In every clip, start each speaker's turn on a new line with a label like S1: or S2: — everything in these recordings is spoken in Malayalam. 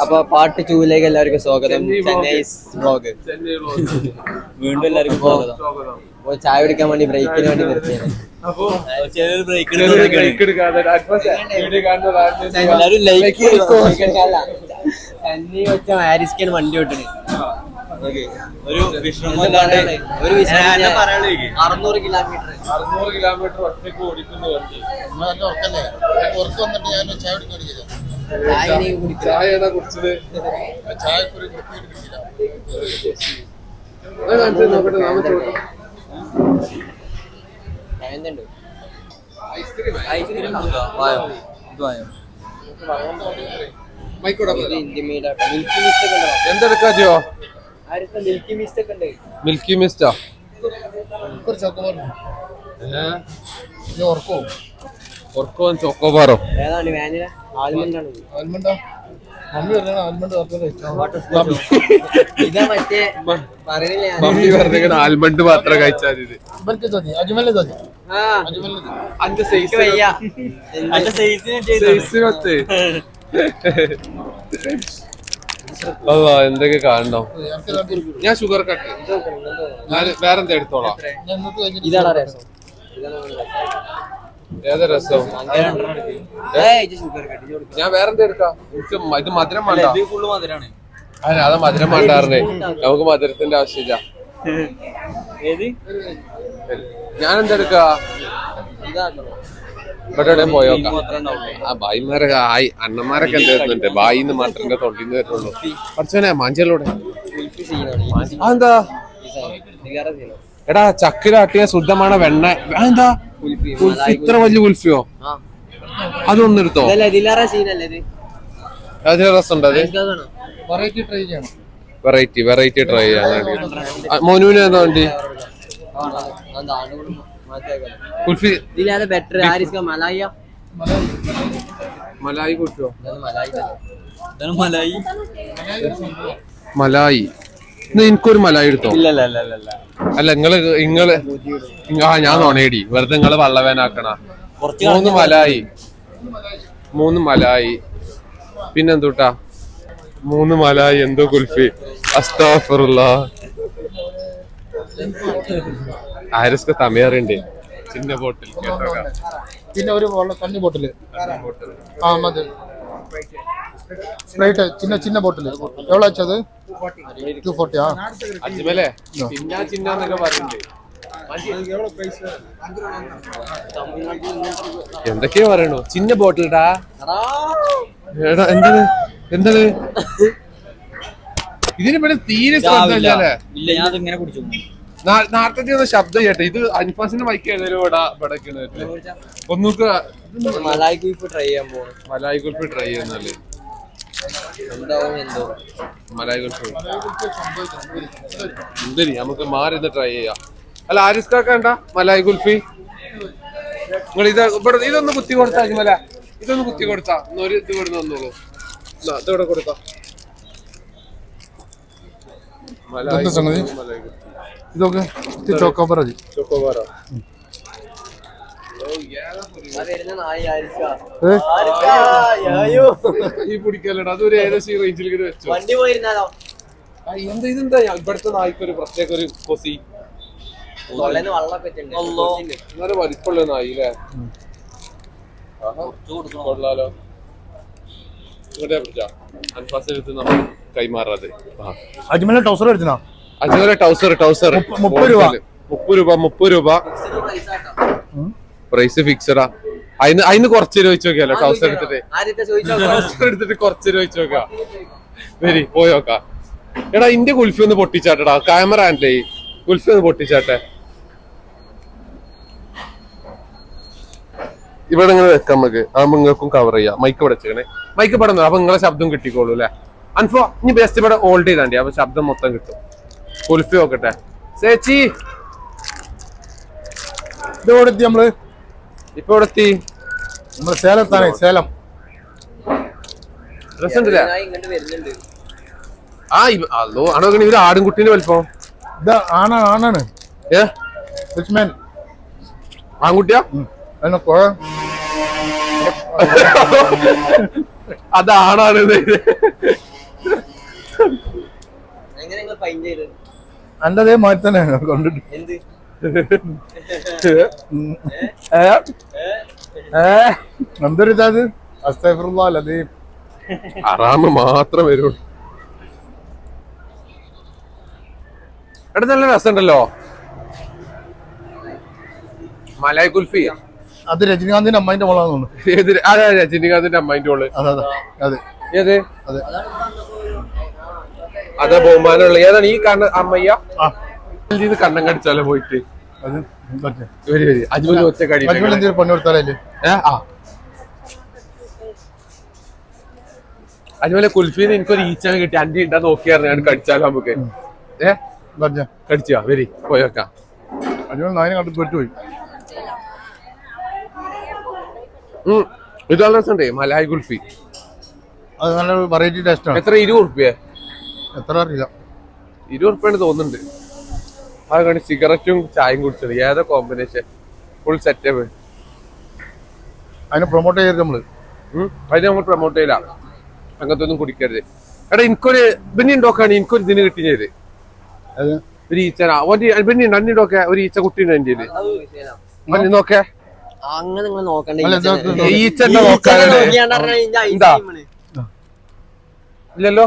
S1: അപ്പൊ പാർട്ട് 2ലേക്ക് എല്ലാവർക്കും സ്വാഗതം. ചെന്നൈ വ്ലോഗ് വീണ്ടും എല്ലാവർക്കും സ്വാഗതം. അപ്പൊ ചായ കുടിക്കാൻ വേണ്ടി ബ്രേക്കിന് വേണ്ടി നിർത്തിയാണ്. ഹാരിസ്ക്കാണ് വണ്ടി വിട്ടത്. ഒരു വിശ്രമല്ലാണ്ട് ഒരു 600 കിലോമീറ്റർ ഒറ്റയ്ക്ക് ഓടിക്കുന്ന വണ്ടി. ചായ ഏതാ കുടിച്ചത്? നോക്കട്ടെ, എന്തെടുക്കാ ജിയോ? മിൽക്കി മിസ്റ്റാ ചോക്കോബാറോ? ആൽമണ്ട് മാത്രം കഴിച്ചാൽ എന്തൊക്കെ കാണണോ? ഞാൻ ഷുഗർ കട്ട് വേറെന്താ എടുത്തോളാം. ഏതാ രസം? ഞാൻ വേറെന്താ എടുക്കാം? ഇത് മധുരം വേണ്ട. അത് മധുരം വേണ്ടാറിനെ, നമുക്ക് മധുരത്തിന്റെ ആവശ്യമില്ല. ഞാനെന്താ എടുക്കാ? ഇവിടെ പോയോക്കാം. ആ ഭായിമാരൊക്കെ അണ്ണന്മാരൊക്കെ എന്താ വരുന്നുണ്ട്? ഭായിന്ന് മാത്രന്റെ തൊണ്ടിന്ന് വരുന്നുള്ളൂ. കുറച്ചനെ മാഞ്ചലോടെ അതെന്താ? എടാ ചക്കിലാട്ടിയ ശുദ്ധமான വെണ്ണ. എന്താ ഇത്ര വലിയ കുൽഫിയോ? അതൊന്നും എടുത്തോ? അതിന് രസമുണ്ട്. അത് വെറൈറ്റി ട്രൈ ചെയ്യാൻ. മോനുവിന് എന്താ വേണ്ടി? കുൽഫി മലായി കുൽഫിയോ? മലായി. എനിക്കൊരു മലായി എടുത്തോ? അല്ല നിങ്ങള് ഞാൻ നോണേടി വെറുതെ നിങ്ങള് വള്ളവേനാക്കണ. 3 മലായി പിന്നെന്തൂട്ടാ? 3 മലായി എന്തോ കുൽഫി. അസ്താഫിറുല്ലാഹ്. ആരിസ്ക്ക് തമിഴറിണ്ട്. ചിന്ന ബോട്ടിൽ പിന്നെ ഒരു കഞ്ഞി ബോട്ടില്. ആ മതി. സ്പ്രൈറ്റ് ചിന്ന ബോട്ടില് എവ്വളോ വെച്ചത്? 240. അജ്മലേ ചിന്നൊക്കെ പറയുന്നുണ്ട്. എന്തൊക്കെയാ പറയണു? ചിന്ന ബോട്ടിൽടാ. എന്താണ് ഇതിന് പിന്നെ തീരെ ശ്രദ്ധയില്ലല്ലേ? നാട്ടിൽ ശബ്ദം കേട്ടെ. ഇത് അൻഫാസിന്റെ മൈക്ക് ഏതായാലും ഒന്നൂക്ക് മലായി കുൽഫി ട്രൈ ചെയ്യുന്നല്ലേ? മലായി കുൽഫി എന്തരി നമുക്ക് മാറി ട്രൈ ചെയ്യാം. അല്ല ആരിസ്കാക്കണ്ട മലായി കുൽഫി. നിങ്ങൾ ഇതൊന്ന് കുത്തി കൊടുത്താ മല. ഇതൊന്ന് കുത്തി കൊടുത്താ ഒരു ഇത് ഇവിടെ വന്നോളൂ. ഇതോടെ കൊടുത്താ ഇതൊക്കെ ചോക്കോബാറ. ഈ പിടിക്കല്ലടാ. അതൊരു ഏകദേശം റേഞ്ചിൽ വെച്ചു. ഇതെന്താ ഇവിടുത്തെ നായ്ക്കൊരു പ്രത്യേക ഒരു കൊസി വലിപ്പുള്ള നായി അല്ലേ? കൊള്ളാലോ. ഇങ്ങോട്ടേ പിടിച്ചാ അൻഫാസിനടുത്ത് നമ്മൾ കൈമാറാതെ. അജ്മല ടൗസർ 30 രൂപ പ്രൈസ് ഫിക്സഡാ. അതിന് കുറച്ച് ചോദിച്ചു നോക്കിയാലോ? ടൗസർ എടുത്തിട്ട് കുറച്ച് ചോദിച്ചു നോക്കാം. വരി പോയി നോക്കാം. എടാ ഇന്റെ കുൽഫി ഒന്ന് പൊട്ടിച്ചാട്ടെടാ. ക്യാമറ ആണല്ലേ? കുൽഫി ഒന്ന് പൊട്ടിച്ചാട്ടെ. ഇവിടെ ഇങ്ങനെ വെക്കാം നമുക്ക്. ആകുമ്പോ നിങ്ങൾക്കും കവർ ചെയ്യാം. മൈക്ക് ഇവിടെ വെച്ചേക്കണേ. മൈക്ക് പെടുന്നു. അപ്പൊ നിങ്ങളെ ശബ്ദം കിട്ടിക്കോളൂ അല്ലെ? അൻഫോ ഇനി ബെസ്റ്റ് ഇവിടെ ഹോൾഡ് ചെയ്താണ്ടി. അപ്പൊ ശബ്ദം മൊത്തം കിട്ടും. കുൽഫി നോക്കട്ടെ ചേച്ചി. ഇതെത്തി നമ്മള് ഇപ്പൊ ഇവിടെ എത്തി. നമ്മള് സേലത്താണ്. സേലം രസമുണ്ടല്ലേ? അല്ലോ ആണോ? ഇവര് ആടുംകുട്ടീന്റെ വലിപ്പം. ആണാണ്. ആൺകുട്ടിയാ? അതാണാണ്
S2: എന്റെ അതേ മാറ്റി തന്നെയാണ് കൊണ്ടിട്ട് എന്തൊരു ഇതാത് അസ്തഗ്ഫിറുല്ലാഹ്
S1: ഹറാമ് മാത്രം വരുള്ളൂ. എടാ നല്ല രസമുണ്ടല്ലോ മലായ് കുൽഫി.
S2: അത് രജനീകാന്തിന്റെ അമ്മായിന്റെ മോളാന്ന് തോന്നുന്നു.
S1: ഏത്? അതെ രജനീകാന്തിന്റെ അമ്മായിന്റെ മോള്.
S2: അതെ
S1: ഏത്?
S2: അതെ
S1: അതെ ബഹുമാനമുള്ള ഏതാണ് ഈ കണ്ണ അമ്മയ്യ? കണ്ണം കടിച്ചാലോ പോയിട്ട് അജ്മൽ ഒറ്റ കടി
S2: പൊന്നു കൊടുത്താലേ
S1: അജ്മലെ കുൽഫീന്ന് എനിക്കൊരു ഈച്ചാൻ കിട്ടി. അന്റെ ഇണ്ടാ നോക്കിയായിരുന്നു ഞാൻ കടിച്ചാലോ നമുക്ക്. കടിച്ചാ വരി പോയേക്കാം.
S2: അജ്മൽ നായനെ കണ്ടു പോയി.
S1: ഇത് നല്ല രസമുണ്ട് മലായ് കുൽഫി.
S2: അത് നല്ല വെറൈറ്റി ടേസ്റ്റ് ആണ്.
S1: എത്ര? 20 ഉറുപ്പ്യ?
S2: എത്ര അറിയില്ല.
S1: 20 ഉറുപ്പ്യാണ് തോന്നുന്നുണ്ട്. അത് കണ്ട് സിഗരറ്റും ചായയും കുടിച്ചത് ഏതാ കോമ്പിനേഷൻ? Full setup.
S2: അതിനെ പ്രൊമോട്ട് ചെയ്ത് നമ്മള്
S1: അതിന് നമ്മൾ പ്രൊമോട്ട് ചെയ്യില്ല. അങ്ങനത്തെ ഒന്നും കുടിക്കരുത്. എടാ എനിക്കൊരു പിന്നെ ഉണ്ടോക്കാണ് എനിക്കൊരു ഇതിന് കിട്ടി ചെയ്ത് ഒരു ഈച്ചനാ പിന്നെ അന്നിണ്ടോക്കെ ഒരു ഈച്ച കുട്ടീൻ്റെ എൻ്റെ നോക്കേ
S3: അങ്ങനെ നിങ്ങൾ നോക്കണ്ട.
S1: ഈച്ചന്റെ നോക്കാനുണ്ട് ഇല്ലല്ലോ.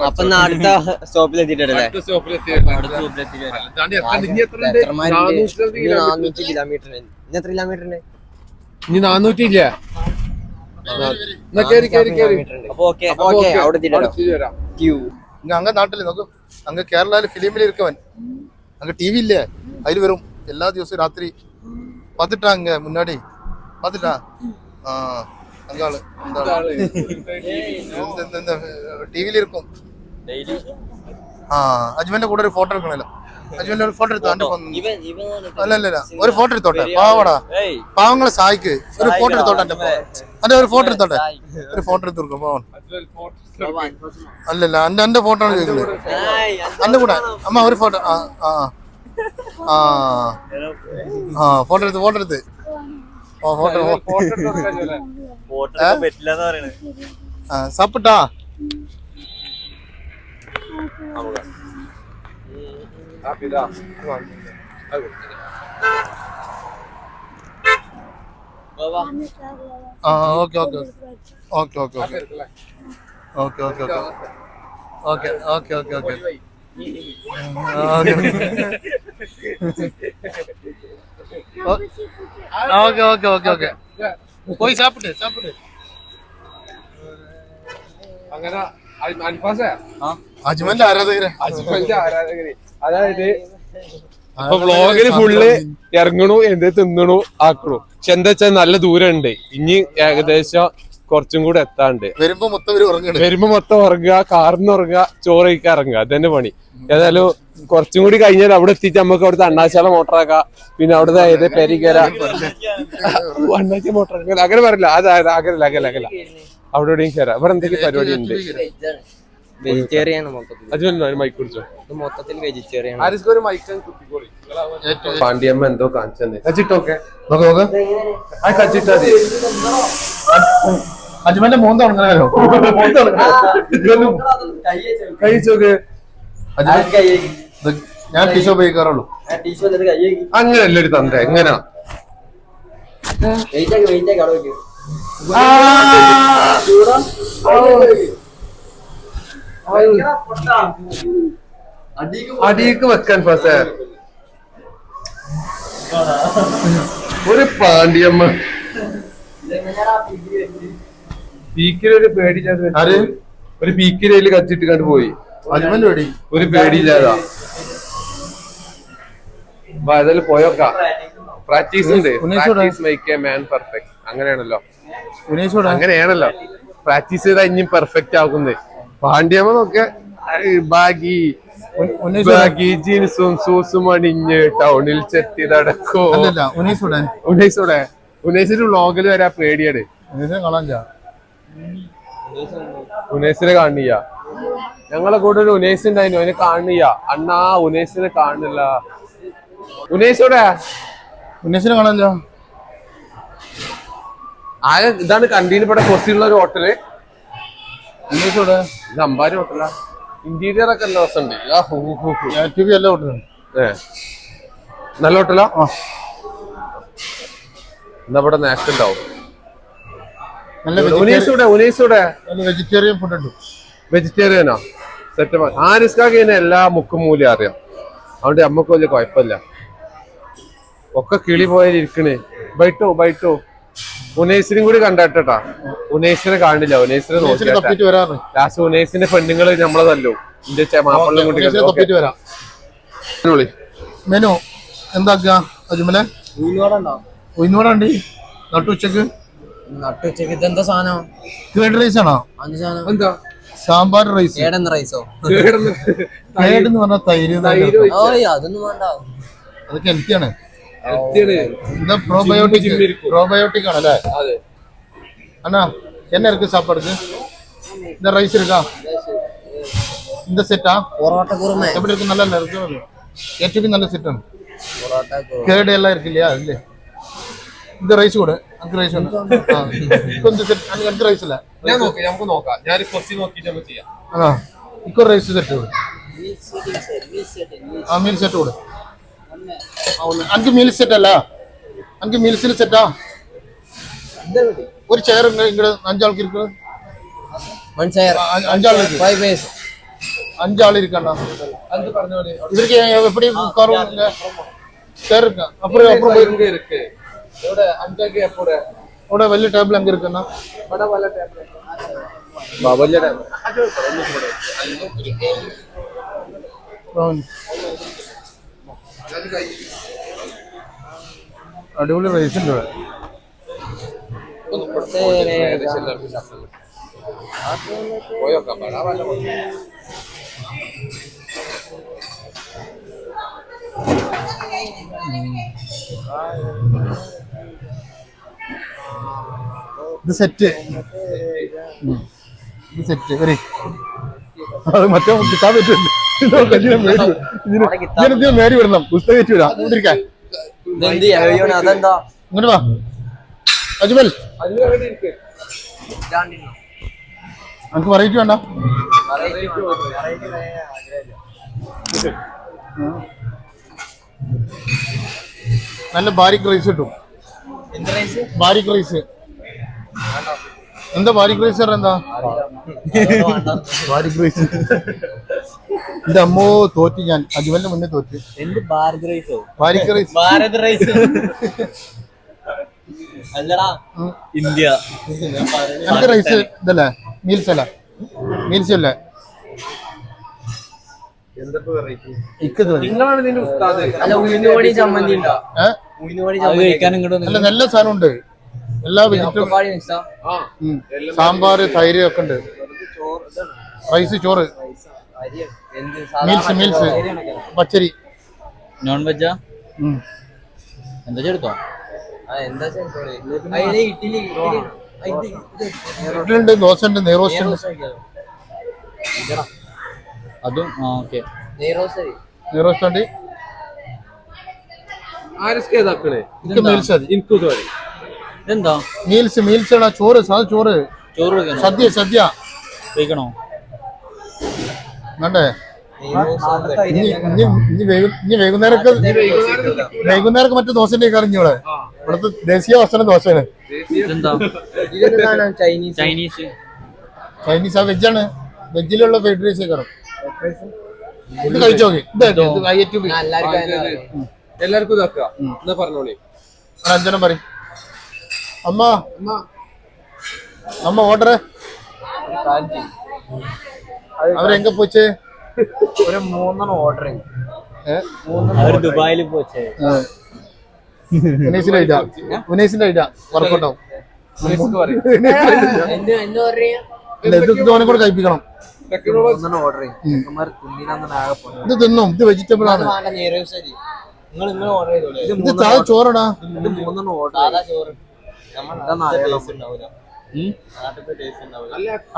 S3: അപ്പൊ അടുത്ത സ്റ്റോപ്പിലെത്തിട്ടല്ലേ? 400 കിലോമീറ്റർ. ഇനി എത്ര കിലോമീറ്റർ ഉണ്ട്?
S1: ഇനി 400 ഇല്ല.
S2: அங்க நாட்டில் നോക്കും அங்க கேரளால ஃபிலிமில் இருக்கவன் அங்க டிவி இல்ல அதுல வரும் எல்லா ദിവസവും ராத்திரி பார்த்துட்டான் அங்க முன்னாடி பார்த்துட்டான் அங்க ஆளு இந்த டிவில இருக்கும் അജ്മലിന്റെ കൂടെ ഒരു ഫോട്ടോ എടുക്കണല്ലോ. അജ്മലിന്റെ ഒരു ഫോട്ടോ എടുത്തോ. അല്ല ഒരു ഫോട്ടോ എടുത്തോട്ടെ. പാവടാ പാവങ്ങളെ സഹായിക്ക്. ഒരു ഫോട്ടോ എടുത്തോട്ടെ. അന്റെ ഒരു ഫോട്ടോ എടുത്തോട്ടെ. ഒരു ഫോട്ടോ എടുത്ത് കൊടുക്കും പാവൻ. അല്ലല്ല എന്റെ ഫോട്ടോ ആണ് ചോദിക്കുന്നത്. എന്റെ കൂടെ അമ്മ ഒരു ഫോട്ടോ. ഫോട്ടോ എടുത്ത് ഫോട്ടോ സാപ്പിട്ടാ okay okay okay okay okay okay okay okay okay okay okay okay okay okay okay പോയി സാപ്പിട്ട്
S1: അങ്ങനെ
S2: അജ്മലിന്റെ ആരാധകര്.
S1: അതായത് ഇപ്പൊ വ്ളോഗില് ഫുള്ള് ഇറങ്ങണു എന്ത് തിന്നണു ആക്കണു. പക്ഷെ എന്താ വെച്ചാൽ നല്ല ദൂരം ഉണ്ട്. ഇനി ഏകദേശം കുറച്ചും കൂടെ എത്താണ്ട്.
S2: വരുമ്പോ
S1: മൊത്തം ഉറങ്ങുക, കാറിന്ന് ഉറങ്ങുക, ചോറ് കഴിക്കാൻ ഇറങ്ങുക. അതന്നെ പണി. ഏതായാലും കുറച്ചും കൂടി കഴിഞ്ഞാൽ അവിടെ എത്തിച്ച് നമുക്ക് അവിടുത്തെ അണ്ണാശാല മോട്ടറാക്കാം. പിന്നെ അവിടുത്തെ ഏത് പെരികര അണ്ണാശ മോട്ടറാക്ക അങ്ങനെ പറയില്ല. അകല അവിടെ എവിടെയും കയറാം. ഇവിടെ എന്തെങ്കിലും പരിപാടി ഉണ്ട്.
S3: വെജിറ്റേറിയൻ
S1: മൈക്ക് കുടിച്ചോ.
S3: മൊത്തത്തിൽ വെജിറ്റേറിയൻ.
S1: പാണ്ഡ്യമ്മ എന്തോ കാണിച്ചെന്ന് കച്ചിട്ടോക്കെ
S2: അജ്മലിന്റെ മോന്ത ഉണങ്ങാനോ
S1: കഴിച്ചോക്ക്.
S2: ഞാൻ ടിഷ്യൂ ഉപയോഗിക്കാറുള്ളൂ.
S1: അങ്ങനല്ല ഒരു തന്ത്ര എങ്ങനാ അടിയിക്ക് വെക്കാൻ ഫസേ ഒരു പാണ്ഡ്യമ്മ പീക്കിലൊരു പേടിയില്ലാതെ ഒരു പീക്കിലയില് കത്തിട്ട് കണ്ട് പോയി.
S2: അജ്മൽ പേടി
S1: ഒരു പേടിയില്ലാതാ. അതിൽ പോയോക്ക പ്രാക്ടീസ് ഉണ്ട്. Practice make a man perfect. അങ്ങനെയാണല്ലോ പ്രാക്ടീസ് ചെയ്താൽ ഇനിയും പെർഫെക്റ്റ് ആകുന്നത്. പാണ്ഡ്യമ്മ നോക്കെ ബാഗി ജീൻസും സൂസും അണിഞ്ഞ് ടൗണിൽ ചെത്തി നടക്കോ. ഉനൈസിന്റെ വ്ളോഗിൽ വരാ പേടിയാണ്. ഉനൈസിനെ കാണില്ല. ഞങ്ങളെ കൂടെ ഒരു ഉനൈസ് ഉണ്ടായിരുന്നു. അതിനെ കാണില്ല. അണ്ണാ ഉനൈസിനെ കാണില്ല. ഉനൈസിനെ
S2: കാണില്ല.
S1: ഇതാണ് കണ്ടീന് ഇവിടെ കൊച്ചിയുള്ള ഒരു ഹോട്ടല്.
S2: ഉന്നയിച്ചോടെ
S1: ഇത് അമ്പാരി ഹോട്ടലാ. ഇന്റീരിയർ ഒക്കെ നല്ല രസമുണ്ട്.
S2: എല്ലാ ഹോട്ടലുണ്ട്.
S1: നല്ല ഹോട്ടലാ. എന്നാ ഇവിടെ നേരത്തെ ഉണ്ടാവും.
S2: വെജിറ്റേറിയൻ ഫുഡ് ഉണ്ട്.
S1: വെജിറ്റേറിയനോ? സെറ്റ്. ആരിസ്കാക്ക് എല്ലാ മുക്കും മൂലം അറിയാം. അതുകൊണ്ട് നമ്മക്ക് വലിയ കുഴപ്പമില്ല. ഒക്കെ കിളി പോയാലിരിക്കണേ. ബൈട്ടോ ഉനൈസിനും കൂടി കണ്ടേട്ടാ. ഉനൈസിനെ കാണില്ല. ഉനൈസിനെ നോക്കി ലാസ്റ്റ് ഉനൈസിന്റെ പെണ്ണുങ്ങള് നമ്മളെ തല്ലോ. മാപ്പിളും കൂടി
S2: മെനു എന്താക്കാ അജ്മലെ? ഉഴുന്നോടുണ്ട്. നട്ടുച്ചക്ക്
S3: ഇതെന്താ സാധനം?
S2: കേട് റൈസ് ആണോ?
S1: എന്താ
S2: സാമ്പാർ റൈസ്.
S3: റൈസോ?
S2: കേടെന്ന് പറഞ്ഞാൽ തൈര്.
S3: അതൊന്നും വേണ്ട.
S2: അതൊക്കെ ഹെൽത്തിയാണ്. പ്രോബയോട്ടിക് ആണല്ലേ? அண்ணா என்ன இருக்கு சாப்பாடுக்கு? இந்த ரைஸ் இருக்கா? இந்த செட்டா?
S3: പൊറോട്ട കുറുമ
S2: எப்படி இருக்கு? நல்லா இருக்கு. ஏற்றுக்கு நல்ல செட் ആണ്. கேடு எல்லாம் இருக்கு இல்லையா? இல்ல இந்த ரைஸ் கூட அந்த ரைஸ் ഉണ്ട്. கொஞ்சம் செட் அந்த ரைஸ் இல்ல.
S1: നമുക്ക് നോക്കാം. ഞാൻ കൊച്ചി നോക്കിയിട്ട് നമുക്ക് ചെയ്യാം.
S2: ആ ഇക്കോ റൈസ് സെറ്റ് കൂടെ. ആ മീൽ സെറ്റ് കൂടെ. അനക്ക് മീൽ സെറ്റ് അല്ല. അനക്ക് മീൽസിൽ സെറ്റാ? ഒരു ചെയർ ഇങ്ങോട്ട് 5 ആൾക്ക് ഇരിക്കുന്നത്. 5 ആൾ இருக்கு. 5 ஆள் இருக்கா? இதற்கு எப்படி உட்காருவாங்க? சேர் இருக்கா? அப்புறம்
S1: இங்க இருக்கு. எവിടെ 5 ஆக்கு எப்போட?
S2: ஓட വലിയ ടേബിൾ அங்க இருக்குன்னா.
S1: बड़ा वाला टेबल. വലിയ ടേബിൾ.
S2: അടിപൊളി റൈസ് ഉണ്ട്. ഇത് സെറ്റ്. ഇത് സെറ്റ് വരെ അത് മറ്റേ കിട്ടാൻ പറ്റില്ല. ഇതിനെന്തിനും മേടി വിടണം. പുസ്തകം വെച്ച് വിടാം. ഇരിക്കാൻ ഇങ്ങോട്ട് വാ അജ്മൽ. നമുക്ക് വെറൈറ്റി വേണ്ട. നല്ല ബാരിക് റൈസ് കിട്ടും. ബാരിക് റൈസ് എന്താ? ബാരിക് റൈസ് എന്താ? ബാരിക് റൈസ് എന്റെ അമ്മോ തോറ്റ്. ഞാൻ അജ്മലിന്റെ മുന്നേ തോറ്റ്. ബാരിക് റൈസ്
S3: ഭാരത് റൈസ് അല്ലടാ ഇന്ത്യ.
S2: എനിക്ക് റൈസ് ഇതല്ലേ? മീൽസ് അല്ല? മീൽസ് അല്ലേ? അല്ല നല്ല സാധനം ഉണ്ട്. എല്ലാ വെജിറ്റബിൾ സാമ്പാർ തൈര് ഒക്കെ ഉണ്ട്. റൈസ് ചോറ് മീൽസ് പച്ചരി
S4: നോൺ വെജാ? എന്താ ചേർത്തോ?
S2: ഇഡ്ഡലിയുണ്ട്, ദോശ ഉണ്ട്, നെയ്റോസ്റ്റ് ഉണ്ട്.
S4: അതും ഓക്കെ.
S2: നെയ്റോസ്റ്റ് ഉണ്ട്.
S4: എന്താ
S2: മീൽസ് ആണ്. ചോറ് സാധ ചോറ്. സദ്യ
S4: കഴിക്കണോ?
S2: വേണ്ടേ? ഇനി വൈകുന്നേരമൊക്കെ മറ്റേ ദോശന്റെ കറിഞ്ഞോളെ. ഇവിടുത്തെ ദേശീയ ഭക്ഷണം ദോശയാണ്.
S4: ചൈനീസ്
S2: ആ വെജാണ്. വെജിലുള്ള ഫ്രൈഡ് റൈസ് കയറും. ഇത് കഴിച്ചു നോക്കി.
S1: എല്ലാവർക്കും ഇതാക്കുക. എന്നാ പറഞ്ഞോളി.
S2: അഞ്ചനം പറയും. അമ്മ ഓർഡർ അവരെങ്ക പോച്ചേ?
S3: ഒരു 3 ഓർഡർ.
S4: ദുബായിൽ പോച്ചേ.
S2: ഉനൈസിന്റെ ഐഡിയ വർക്കൗട്ടാവും. കൂടെ കഴിപ്പിക്കണം. ഇത് തിന്നും. ഇത് വെജിറ്റബിൾ ആണ്. ഇത് സാധാ ചോറടാ.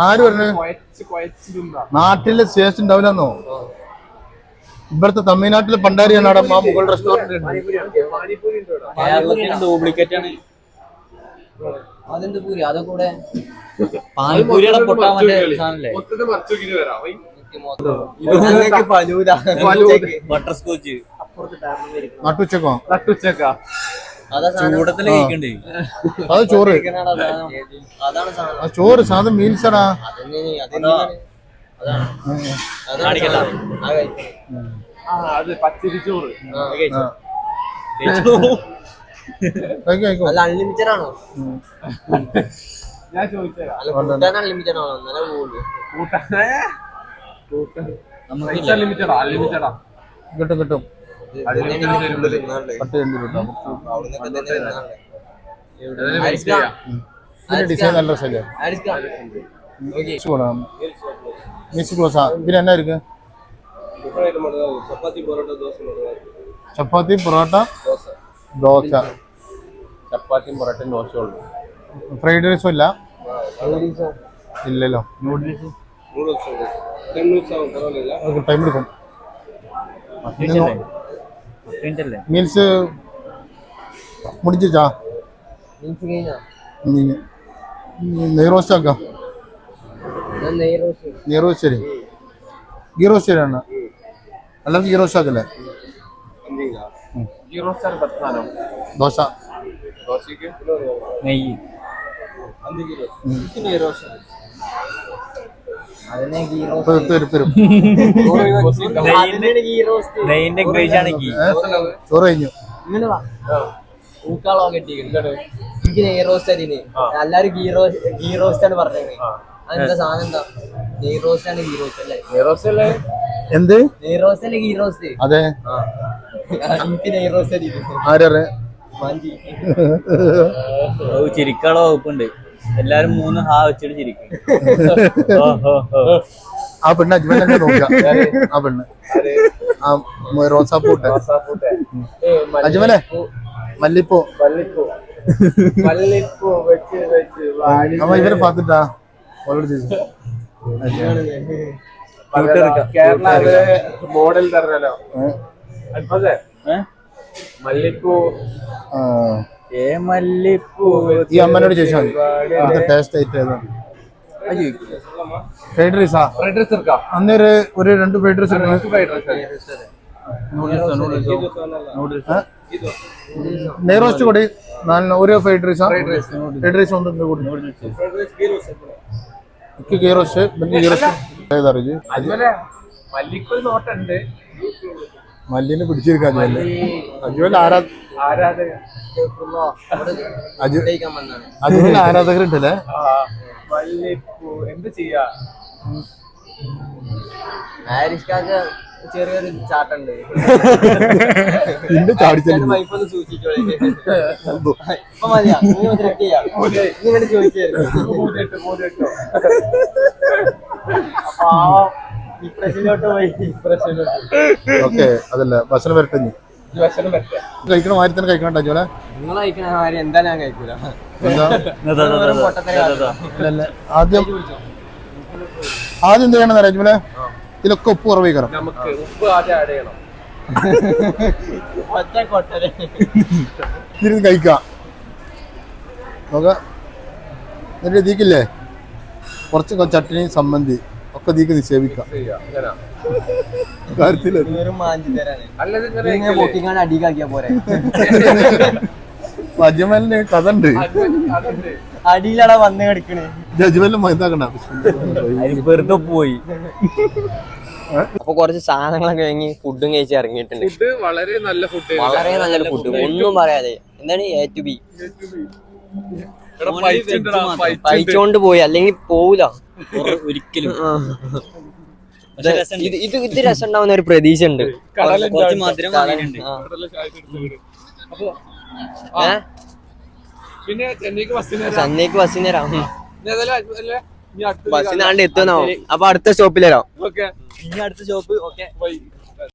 S2: ആര് പറഞ്ഞു നാട്ടില് ടേസ്റ്റ് ഉണ്ടാവില്ലെന്നോ? ഇവിടുത്തെ തമിഴ്നാട്ടിലെ പണ്ടാരിയാണ് അവിടെ ആ മുഗൾ റെസ്റ്റോറന്റ്.
S4: ഡ്യൂപ്ലിക്കേറ്റ് ആണ്.
S3: അതെന്ത് പൂരി അതെ കൂടെ
S4: പാനിപ്പൂരിയുടെ പൊട്ടാൻ മറ്റേ സാധനല്ലേ
S1: മൊത്തത്തിൽ മറിച്ച് നോക്കിയിട്ട് വരാം
S4: ബട്ടർ സ്കോച്ച്
S2: നട്ടുച്ചക്കോ
S1: നട്ടുച്ചക്കാ
S4: ചൂടത്തില് കഴിക്കണ്ടേ
S2: അത് ചോറ്
S3: അതാണ് സാധനം
S2: ആ ചോറ് സാധനം മീൽസടാ
S1: അത് പച്ചരി ചോറ്
S2: കഴിക്കോ
S3: അല്ല അൺലിമിറ്റഡ് ആണോ
S1: ഞാൻ ചോദിച്ചേരാ
S3: അല്ല കൂട്ടാൻ അൺലിമിറ്റഡ് ആണോ എന്നാലേ പോകുള്ളൂ
S1: അൺലിമിറ്റഡാ അൺലിമിറ്റഡാ
S2: കിട്ടും കിട്ടും
S3: തിന്നാണ്ട്
S2: 10 കിട്ടും
S3: അവിടുന്നൊക്കെ തന്നെ തിന്നാണ്ട്
S2: ഇതിന്റെ ഡിസൈൻ നല്ല രസമല്ലേ மிக்ஸ் தோசை பின்ன என்ன இருக்கு ചപ്പാത്തി പൊറോട്ട ദോശ
S1: ചപ്പാത്തിയും പൊറോട്ടയും ദോശയും ഉള്ളു
S2: ഫ്രൈഡ് റൈസും ഇല്ല ഇല്ലല്ലോ ടൈം എടുക്കും മീൽസ് മുടിച്ചാ നെയ് റോസ്റ്റ് ആക്കാം നെയ് റോസ്റ്റ് ശരി ഗീ റോസ്റ്റ് ശരിയാണ് അല്ലെങ്കിൽ ഗീ റോസ്റ്റ് ആക്കല്ലേ ദോശ
S1: ദോശക്ക്
S4: നെയ്യ്
S2: തരും
S4: നെയ്യിന്റെ ക്രേസ് ആണ് ഗീ
S2: ചോറ് കഴിഞ്ഞു
S3: ഊക്കാളോ കെട്ടിക്കുന്നത് എനിക്ക് നെയ് റോസ്റ്റ് അരിന് എല്ലാരും ഗീ റോസ്റ്റ് ആണ് പറഞ്ഞത് അതെന്താ സാധനം എന്താ നെയ് റോസ്റ്റ് ആണ് ഗീ റോസ്റ്റ് അല്ലേ
S2: എന്ത്
S3: നെയ് റോസ്റ്റ് അല്ലേ ഗീ റോസ്റ്റ്
S2: അതെ
S3: എനിക്ക് നെയ് റോസ്റ്റ് അരി
S2: ആരേ
S3: മാഞ്ചി
S4: ചിരിക്കാനുള്ള വകുപ്പുണ്ട് എല്ലാരും 3 ഹാ വെച്ചിട്ട് ചിരിക്കും
S2: ആ പെണ്ണ് അജ്മൽ നോക്ക ആ പെണ്ണ് ആ റോസാപ്പൂട്ട് അജ്മലെ മല്ലിപ്പൂ അവ ഇവരെ പാത്തിട്ടാ
S1: കേരള മോഡൽ തരണല്ലോ മല്ലിപ്പൂ
S4: മല്ലിപ്പൂ
S2: ഈ അമ്മനോട് ചോദിച്ചാൽ മതി ടേസ്റ്റ് ആയിട്ട് ഏതാണ് ഫ്രൈഡ് റൈസാ
S1: ഫ്രൈഡ് റൈസ് എടുക്കാം
S2: അന്നേരം ഒരു 2 ഫ്രൈഡ് റൈസ് നെയ് റോസ്റ്റ് കൂടി ഒരു ഫ്രൈഡ് റൈസാ ഫ്രൈഡ് റൈസ് ഒന്നും കൂടി ഗീ റോസ്റ്റ് ഗീ റോസ്റ്റ് ഏതറിഞ്ഞ്
S1: മല്ലിക്കൊരു നോട്ടുണ്ട്
S2: മല്ലിനെ പിടിച്ചിരിക്കാൻ അജുവൽ അജുവൽ ആരാധകരുണ്ടല്ലേ
S1: മല്ലിപ്പൂ എന്ത് ചെയ്യാ
S3: ആരിഷ്കാക്ക് ചെറിയൊരു ചാട്ടുണ്ട്
S2: പിന്നെ ചാടിച്ചു
S3: വൈഫൊന്ന് സൂക്ഷിച്ചോളെ ഇപ്പൊ മതിയാ നീ ഇങ്ങനെ ചോദിച്ചായിരുന്നു ഡിപ്രഷനിലോട്ട് പോയി
S2: ഓക്കെ അതല്ല ഭക്ഷണം വരട്ടെ
S1: ഭക്ഷണം പറ്റാ
S2: കഴിക്കണ മാതിരി തന്നെ കഴിക്കണ്ട അജുവലെ
S3: നിങ്ങൾ കഴിക്കണ മാതിരി എന്താ ഞാൻ കഴിക്കൂല
S2: എന്താ ആദ്യം എന്ത് ചെയ്യണം അജുവലെ ഇതിലൊക്കെ ഉപ്പ് കുറവ് കയറാം
S1: നമുക്ക് ഉപ്പ് ആദ്യം ആഡ് ചെയ്യണം
S2: ഇതിന് കഴിക്കാം നോക്കാം എന്നിട്ട് ഇതിക്കില്ലേ കുറച്ച് ചട്ടിനി സമ്മന്തി ഒക്കെ ഇതിക്ക് നിക്ഷേപിക്കാം കാര്യത്തില്
S3: പൊക്കിങ്ങാണ്ട് അടിക്കാക്കിയാ പോരെ
S2: അജ്മലിന് കഥ ഉണ്ട്
S3: അടിയിലടാ വന്ന് കിടക്കണേ
S2: അജ്മലിന് മൈതാക്കണ്ട
S4: വെറുതെ പോയി
S3: അപ്പൊ കുറച്ച് സാധനങ്ങളൊക്കെ വാങ്ങി ഫുഡും കഴിച്ച് ഇറങ്ങിയിട്ടുണ്ട്
S1: ഫുഡ് വളരെ നല്ല ഫുഡ്
S3: വളരെ നല്ലൊരു ഫുഡ് ഒന്നും പറയാതെ എന്താണ് A to B കഴിച്ചോണ്ട് പോയി അല്ലെങ്കിൽ പോവൂല
S4: ഒരിക്കലും
S3: ഇത് രസം ഉണ്ടാവുന്ന ഒരു പ്രതീക്ഷ ഉണ്ട്
S4: കുറച്ച് മധുരം വാങ്ങിയിട്ടുണ്ട്
S1: പിന്നെ
S3: ചെന്നൈക്ക് ബസ്സിന് വരാം ബസ്സിനാണ്ട് എത്തുന്നാവും അപ്പൊ അടുത്ത സ്റ്റോപ്പിൽ വരാം
S1: ഓക്കെ
S4: ഇനി അടുത്ത ഷോപ്പ് ഓക്കെ